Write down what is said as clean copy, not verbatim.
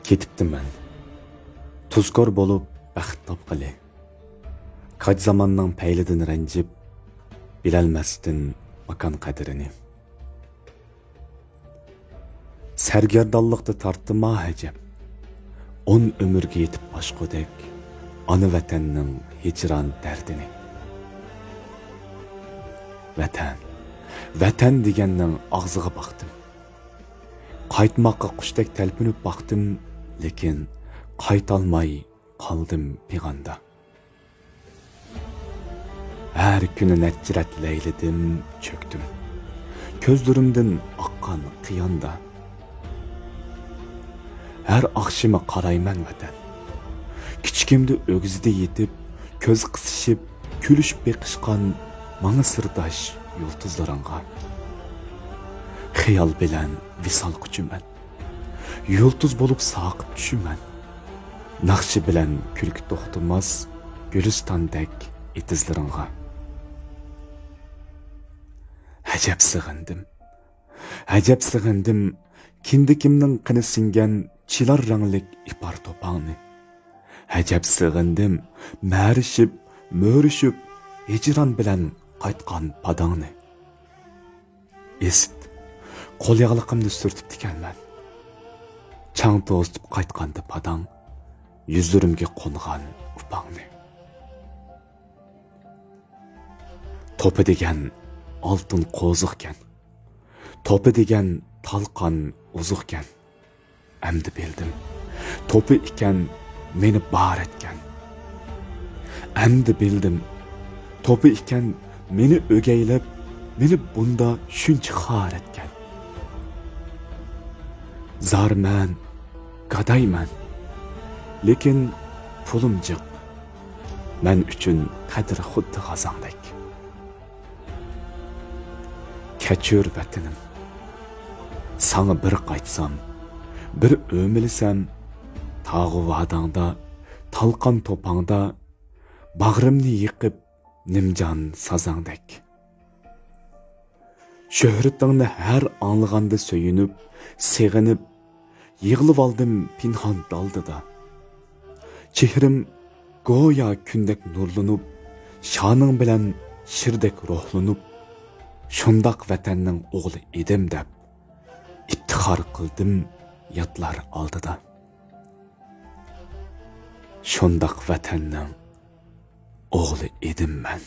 Ketipdim men. Tuzkor bolup baxt topqili. Kaç zamandan peylidin ranjib, bilelmesdin makan qadrini. Sergerdallıqda tartdı ma həcəb. 10 ömürge yetip başqodek, anı vətənnin hicran dərdini. Vətən degennin ağzıға baxdım. Qaytmaqqa quşdek təlpünüp baxdım, lekin qaytalmay qaldım piğanda. Her günü netciret leyledim, çöktüm. Közlerimden akkan qiyanda. Her akşama qarayman vatan. Kichkimde ögüzde yetip, köz qısışıp, külüşüp beqishqan mana sirdaş yulduzlarınğa. Xiyal bilen visal kuchuman. Yulduz bolup saqıp düşüman. Naqshi bilen külkü toxtumaz, Gülistandek etizlarınğa. Acab sığındım, kindikimnin qini singan chilar ranglik ipar topağını. Acab sığındım, mörüşüp, hicran bilen qaytqan padağını. Esit, qol yağlıqımda sürtüp dikenmen. Çaң to'zitib qaytqandı padağın, yüzlerimge qonğan upağını. Topi degen altın qo'ziqken, topi degen talqan uzuqken, emdi bildim, topi iken meni bar etken. Emdi bildim, topi iken meni ögeylep, meni bunda shuncha xar etken. Zarman, gadayman, lekin pulim jiq, men uchun qadri xuddi g'azandek. Keçür vətənim, sana bir qaytsam, bir ömilsəm, tağı vadanda, talqan topağında, bağrımni yıqıb, nimcan sazandek. Şöhretingni her anlığanda söyünüp, seğinip, yığılıp aldım pinhan daldıda. Çehrim goya kündek nurlanıp, şanın bilen şirdek ruhlanıp, şundaq vətənnin oğlu edim deb, iftixar qıldım yatlar aldıda. Şundaq vətənnin oğlu edim mən.